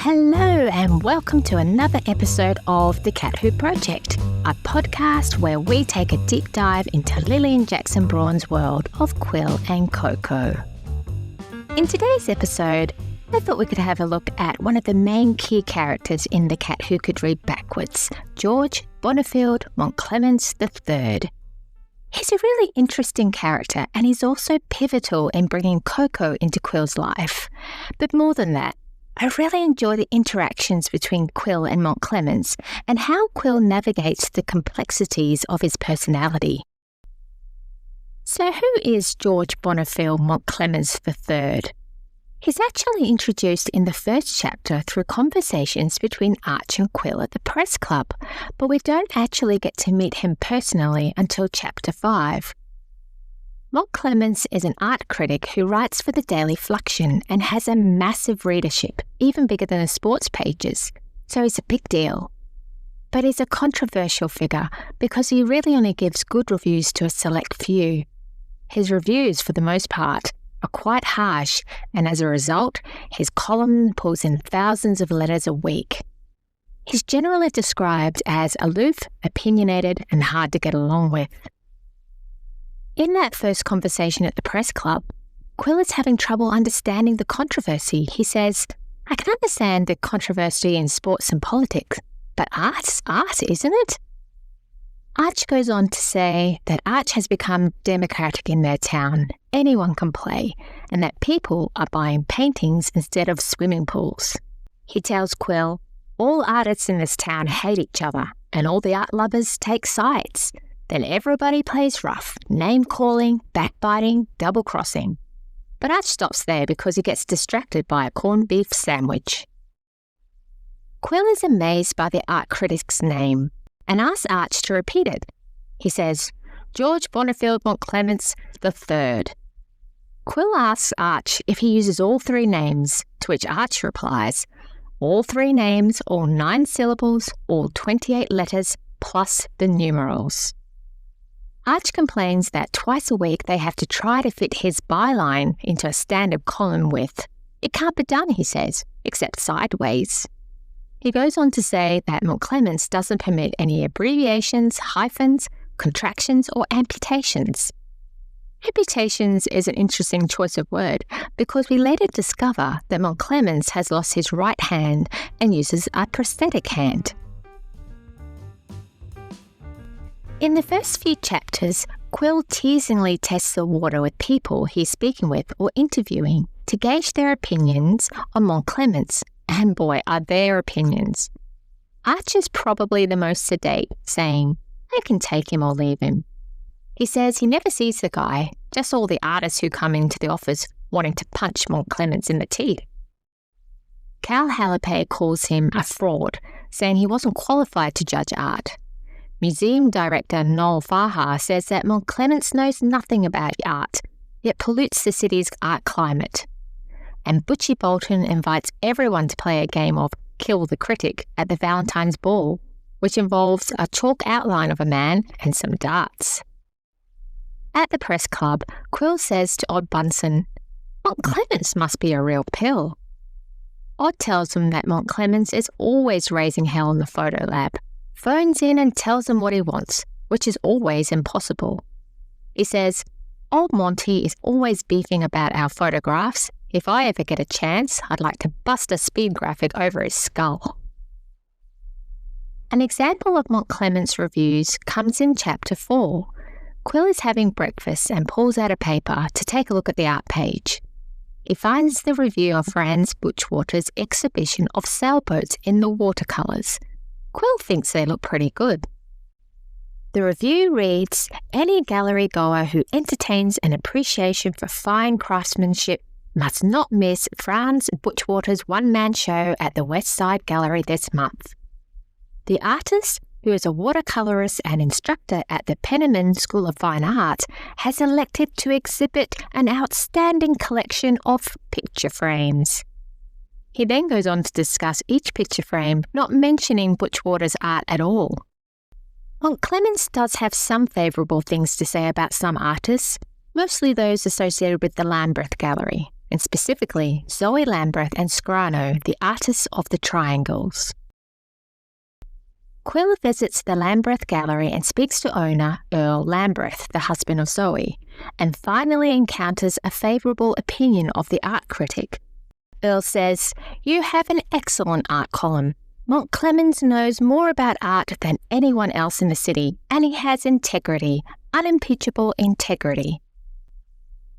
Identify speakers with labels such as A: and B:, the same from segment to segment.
A: Hello and welcome to another episode of The Cat Who Project, a podcast where we take a deep dive into Lillian Jackson Braun's world of Qwill and Coco. In today's episode, I thought we could have a look at one of the main key characters in The Cat Who Could Read Backwards, George Bonifield Mountclemens III. He's a really interesting character and he's also pivotal in bringing Coco into Qwill's life. But more than that, I really enjoy the interactions between Qwill and Mountclemens and how Qwill navigates the complexities of his personality. So who is George Bonifield Mountclemens III? He's actually introduced in the first chapter through conversations between Arch and Qwill at the press club, but we don't actually get to meet him personally until chapter 5. Mountclemens is an art critic who writes for the Daily Fluxion and has a massive readership, even bigger than the sports pages, so he's a big deal. But he's a controversial figure because he really only gives good reviews to a select few. His reviews, for the most part, are quite harsh, and as a result, his column pulls in thousands of letters a week. He's generally described as aloof, opinionated, and hard to get along with. In that first conversation at the press club, Qwill is having trouble understanding the controversy. He says, "I can understand the controversy in sports and politics, but art's art, isn't it?" Arch goes on to say that Arch has become democratic in their town. Anyone can play, and that people are buying paintings instead of swimming pools. He tells Qwill, all artists in this town hate each other, and all the art lovers take sides. Then everybody plays rough, name-calling, backbiting, double-crossing. But Arch stops there because he gets distracted by a corned beef sandwich. Qwill is amazed by the art critic's name and asks Arch to repeat it. He says, "George Bonifield Mountclemens III." Qwill asks Arch if he uses all three names, to which Arch replies, "All three names, all 9 syllables, all 28 letters, plus the numerals." Arch complains that twice a week they have to try to fit his byline into a standard column width. It can't be done, he says, except sideways. He goes on to say that Mountclemens doesn't permit any abbreviations, hyphens, contractions, or amputations. Amputations is an interesting choice of word because we later discover that Mountclemens has lost his right hand and uses a prosthetic hand. In the first few chapters, Qwill teasingly tests the water with people he's speaking with or interviewing to gauge their opinions on Mountclemens, and boy, are their opinions. Arch is probably the most sedate, saying, "I can take him or leave him." He says he never sees the guy, just all the artists who come into the office wanting to punch Mountclemens in the teeth. Cal Halapay calls him a fraud, saying he wasn't qualified to judge art. Museum director Noel Farha says that Mountclemens knows nothing about art, yet pollutes the city's art climate. And Butchie Bolton invites everyone to play a game of Kill the Critic at the Valentine's Ball, which involves a chalk outline of a man and some darts. At the press club, Qwill says to Odd Bunsen, "Mountclemens must be a real pill." Odd tells him that Mountclemens is always raising hell in the photo lab, phones in and tells him what he wants, which is always impossible. He says, "Old Monty is always beefing about our photographs. If I ever get a chance, I'd like to bust a speed graphic over his skull." An example of Mountclemens' reviews comes in chapter 4. Qwill is having breakfast and pulls out a paper to take a look at the art page. He finds the review of Franz Butchwater's exhibition of sailboats in the watercolours. Qwill thinks they look pretty good. The review reads, "Any gallery goer who entertains an appreciation for fine craftsmanship must not miss Franz Butchwater's one-man show at the West Side Gallery this month. The artist, who is a watercolourist and instructor at the Penniman School of Fine Art, has elected to exhibit an outstanding collection of picture frames." He then goes on to discuss each picture frame, not mentioning Butchwater's art at all. Mountclemens does have some favourable things to say about some artists, mostly those associated with the Lambeth Gallery, and specifically Zoe Lamberth and Scrano, the artists of the triangles. Qwill visits the Lamberth Gallery and speaks to owner Earl Lamberth, the husband of Zoe, and finally encounters a favourable opinion of the art critic. Earl says, "You have an excellent art column. Mountclemens knows more about art than anyone else in the city, and he has integrity, unimpeachable integrity."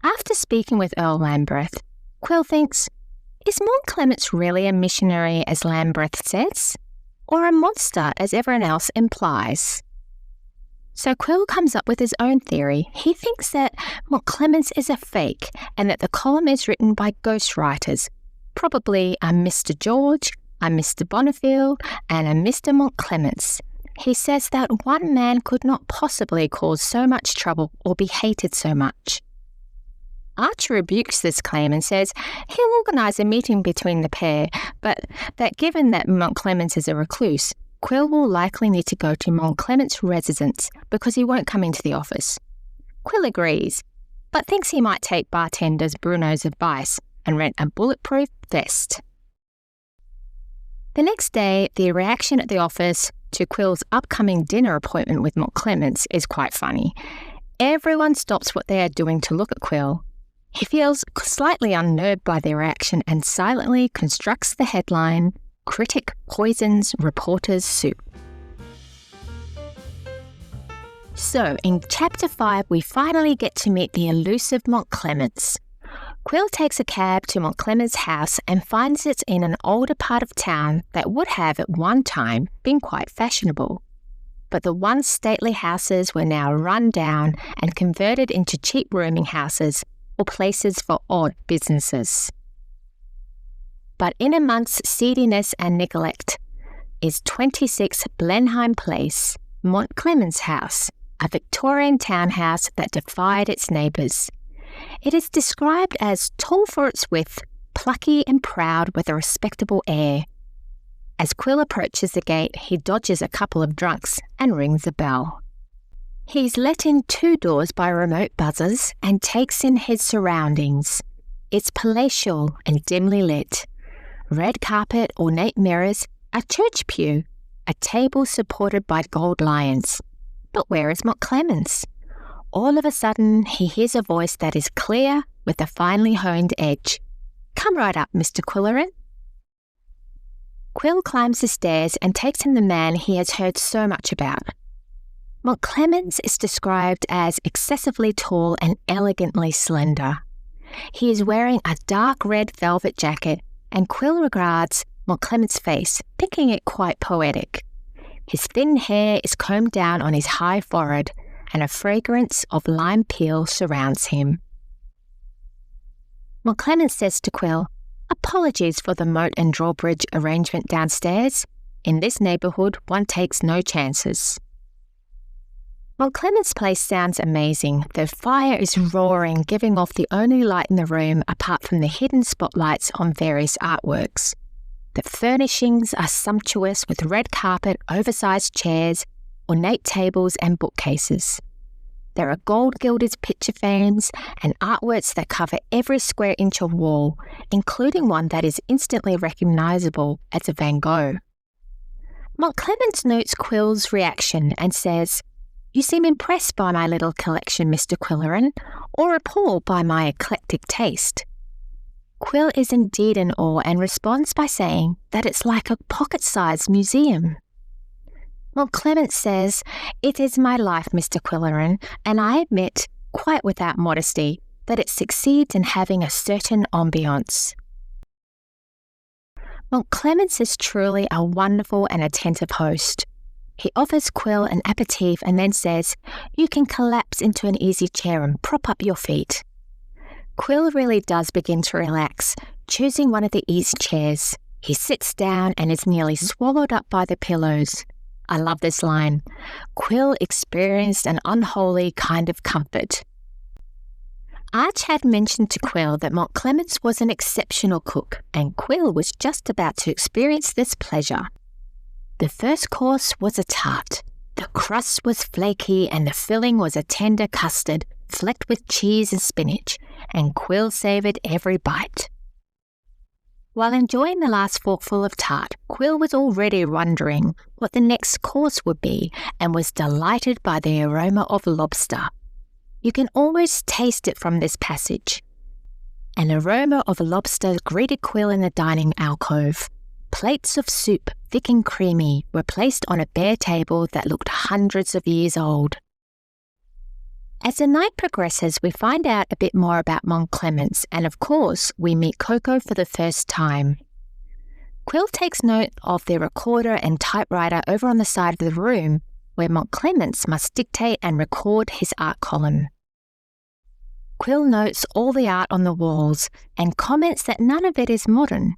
A: After speaking with Earl Lamberth, Qwill thinks, is Mountclemens really a missionary as Lamberth says, or a monster as everyone else implies? So Qwill comes up with his own theory. He thinks that Mountclemens is a fake and that the column is written by ghostwriters, probably a Mr. George, a Mr. Bonifield, and a Mr. Mountclemens. He says that one man could not possibly cause so much trouble or be hated so much. Archer rebukes this claim and says he'll organise a meeting between the pair, but that given that Mountclemens is a recluse, Qwill will likely need to go to Mountclemens' residence because he won't come into the office. Qwill agrees, but thinks he might take bartender Bruno's advice and rent a bulletproof vest. The next day, the reaction at the office to Quill's upcoming dinner appointment with Mountclemens is quite funny. Everyone stops what they are doing to look at Qwill. He feels slightly unnerved by their reaction and silently constructs the headline, "Critic Poisons Reporter's Soup." So, in Chapter 5, we finally get to meet the elusive Mountclemens. Qwill takes a cab to Mountclemens' house and finds it in an older part of town that would have at one time been quite fashionable. But the once stately houses were now run down and converted into cheap rooming houses or places for odd businesses. But in amongst seediness and neglect is 26 Blenheim Place, Mountclemens' house, a Victorian townhouse that defied its neighbours. It is described as tall for its width, plucky and proud with a respectable air. As Qwill approaches the gate, he dodges a couple of drunks and rings a bell. He's let in 2 doors by remote buzzers and takes in his surroundings. It's palatial and dimly lit. Red carpet, ornate mirrors, a church pew, a table supported by gold lions. But where is Mountclemens? All of a sudden, he hears a voice that is clear with a finely honed edge. "Come right up, Mr. Quillerin." Qwill climbs the stairs and takes in the man he has heard so much about. Mountclemens is described as excessively tall and elegantly slender. He is wearing a dark red velvet jacket, and Qwill regards Mountclemens' face, thinking it quite poetic. His thin hair is combed down on his high forehead, and a fragrance of lime peel surrounds him. Mountclemens says to Qwill, "Apologies for the moat and drawbridge arrangement downstairs. In this neighbourhood, one takes no chances." Mountclemens' place sounds amazing. The fire is roaring, giving off the only light in the room apart from the hidden spotlights on various artworks. The furnishings are sumptuous with red carpet, oversized chairs, ornate tables and bookcases. There are gold-gilded picture frames and artworks that cover every square inch of wall, including one that is instantly recognizable as a Van Gogh. Mountclemens notes Quill's reaction and says, "You seem impressed by my little collection, Mr. Quillerin, or appalled by my eclectic taste." Qwill is indeed in awe and responds by saying that it's like a pocket-sized museum. Mountclemens says, "It is my life, Mr. Quillerin, and I admit, quite without modesty, that it succeeds in having a certain ambiance." Mountclemens is truly a wonderful and attentive host. He offers Qwill an aperitif and then says, "You can collapse into an easy chair and prop up your feet." Qwill really does begin to relax, choosing one of the easy chairs. He sits down and is nearly swallowed up by the pillows. I love this line. Qwill experienced an unholy kind of comfort. Arch had mentioned to Qwill that Mountclemens was an exceptional cook, and Qwill was just about to experience this pleasure. The first course was a tart. The crust was flaky and the filling was a tender custard, flecked with cheese and spinach, and Qwill savoured every bite. While enjoying the last forkful of tart, Qwill was already wondering what the next course would be and was delighted by the aroma of lobster. You can almost taste it from this passage. An aroma of lobster greeted Qwill in the dining alcove. Plates of soup, thick and creamy, were placed on a bare table that looked hundreds of years old. As the night progresses, we find out a bit more about Mountclemens, and of course, we meet Coco for the first time. Qwill takes note of the recorder and typewriter over on the side of the room, where Mountclemens must dictate and record his art column. Qwill notes all the art on the walls and comments that none of it is modern.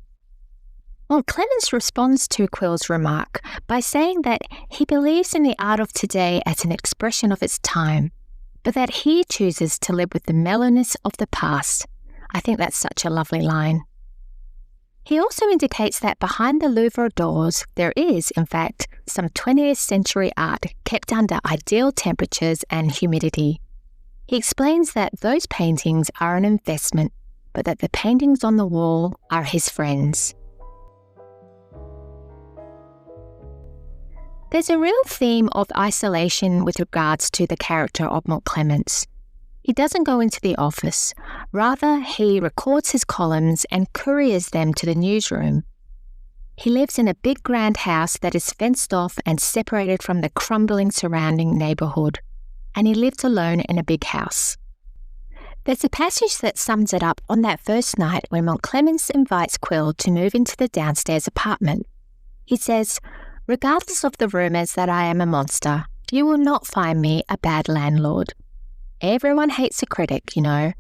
A: Mountclemens responds to Qwill's remark by saying that he believes in the art of today as an expression of its time, but that he chooses to live with the mellowness of the past. I think that's such a lovely line. He also indicates that behind the Louvre doors, there is, in fact, some 20th century art kept under ideal temperatures and humidity. He explains that those paintings are an investment, but that the paintings on the wall are his friends. There's a real theme of isolation with regards to the character of Mountclemens. He doesn't go into the office. Rather, he records his columns and couriers them to the newsroom. He lives in a big grand house that is fenced off and separated from the crumbling surrounding neighbourhood, and he lives alone in a big house. There's a passage that sums it up on that first night when Mountclemens invites Qwill to move into the downstairs apartment. He says, "Regardless of the rumours that I am a monster, you will not find me a bad landlord. Everyone hates a critic, you know.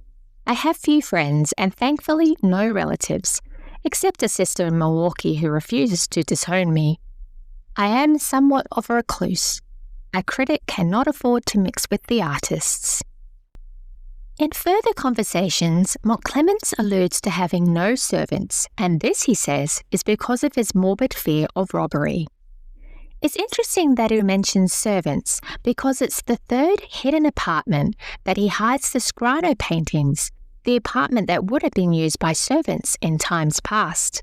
A: I have few friends and thankfully no relatives, except a sister in Milwaukee who refuses to disown me. I am somewhat of a recluse. A critic cannot afford to mix with the artists." In further conversations, Mountclemens alludes to having no servants, and this, he says, is because of his morbid fear of robbery. It's interesting that he mentions servants because it's the third hidden apartment that he hides the Scrino paintings, the apartment that would have been used by servants in times past.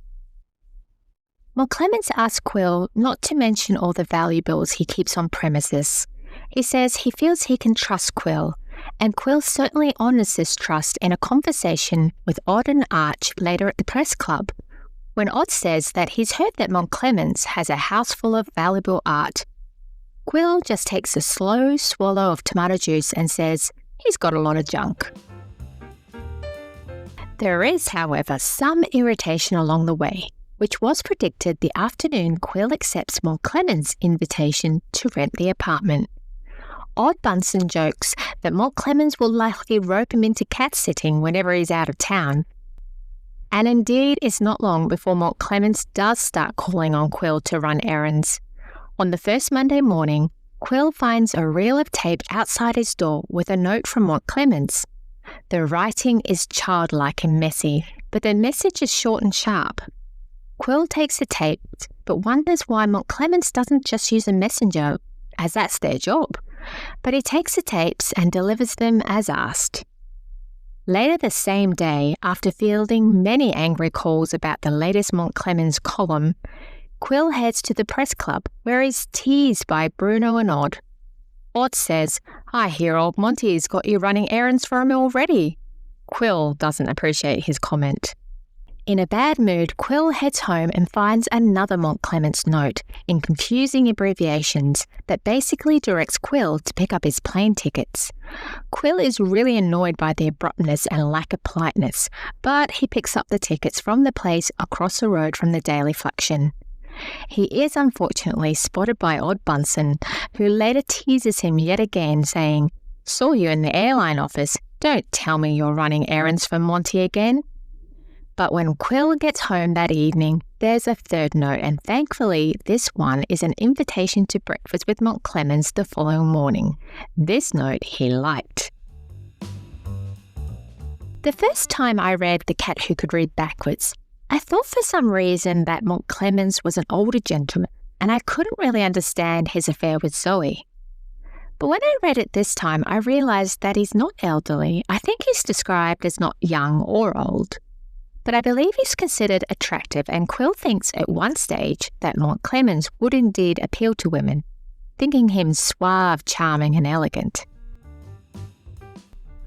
A: Mountclemens asks Qwill not to mention all the valuables he keeps on premises. He says he feels he can trust Qwill, and Qwill certainly honours this trust in a conversation with Odd and Arch later at the press club, when Odd says that he's heard that Mountclemens has a house full of valuable art. Qwill just takes a slow swallow of tomato juice and says he's got a lot of junk. There is, however, some irritation along the way, which was predicted the afternoon Qwill accepts Mountclemens' invitation to rent the apartment. Odd Bunsen jokes that Mountclemens will likely rope him into cat-sitting whenever he's out of town. And indeed, it's not long before Mountclemens does start calling on Qwill to run errands. On the first Monday morning, Qwill finds a reel of tape outside his door with a note from Mountclemens. The writing is childlike and messy, but the message is short and sharp. Qwill takes the tape, but wonders why Mountclemens doesn't just use a messenger, as that's their job. But he takes the tapes and delivers them as asked. Later the same day, after fielding many angry calls about the latest Mountclemens column, Qwill heads to the press club, where he's teased by Bruno and Odd. Odd says, "I hear old Monty's got you running errands for him already." Qwill doesn't appreciate his comment. In a bad mood, Qwill heads home and finds another Mountclemens note in confusing abbreviations that basically directs Qwill to pick up his plane tickets. Qwill is really annoyed by the abruptness and lack of politeness, but he picks up the tickets from the place across the road from the Daily Fluxion. He is unfortunately spotted by Odd Bunsen, who later teases him yet again, saying, "Saw you in the airline office. Don't tell me you're running errands for Monty again." But when Qwill gets home that evening, there's a third note, and thankfully this one is an invitation to breakfast with Mountclemens the following morning. This note he liked. The first time I read The Cat Who Could Read Backwards, I thought for some reason that Mountclemens was an older gentleman, and I couldn't really understand his affair with Zoe. But when I read it this time, I realised that he's not elderly. I think he's described as not young or old. But I believe he's considered attractive, and Qwill thinks at one stage that Mountclemens would indeed appeal to women, thinking him suave, charming and elegant.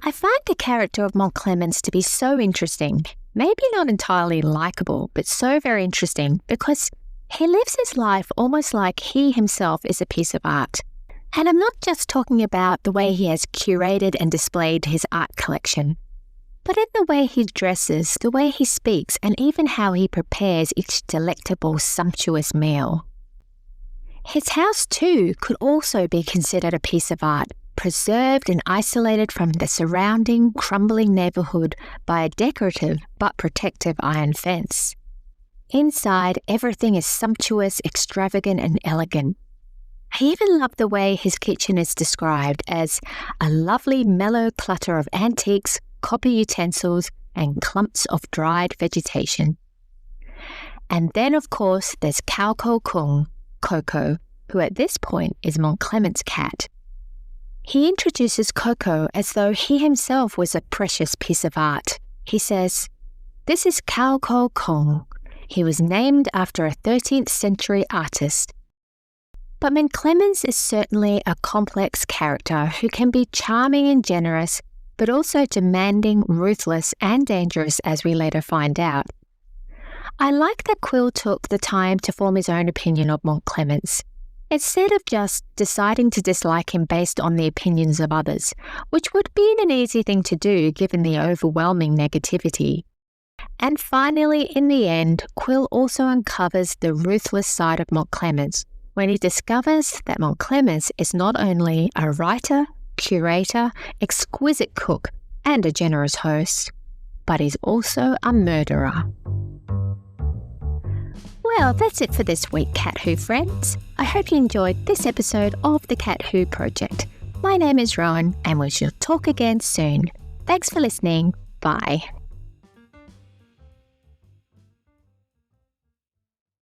A: I find the character of Mountclemens to be so interesting, maybe not entirely likeable, but so very interesting because he lives his life almost like he himself is a piece of art. And I'm not just talking about the way he has curated and displayed his art collection, but in the way he dresses, the way he speaks, and even how he prepares each delectable, sumptuous meal. His house, too, could also be considered a piece of art, preserved and isolated from the surrounding, crumbling neighbourhood by a decorative but protective iron fence. Inside, everything is sumptuous, extravagant and elegant. I even love the way his kitchen is described as a lovely mellow clutter of antiques, copper utensils and clumps of dried vegetation. And then, of course, there's Qwill, Coco, who at this point is Mountclemens' cat. He introduces Coco as though he himself was a precious piece of art. He says, "This is Qwill. He was named after a 13th century artist." But Mountclemens is certainly a complex character who can be charming and generous, but also demanding, ruthless and dangerous, as we later find out. I like that Qwill took the time to form his own opinion of Mountclemens, instead of just deciding to dislike him based on the opinions of others, which would be an easy thing to do given the overwhelming negativity. And finally, in the end, Qwill also uncovers the ruthless side of Mountclemens when he discovers that Mountclemens is not only a writer, curator, exquisite cook, and a generous host, but he's also a murderer. Well, that's it for this week, Cat Who friends. I hope you enjoyed this episode of the Cat Who Project. My name is Rohan, and we shall talk again soon. Thanks for listening. Bye.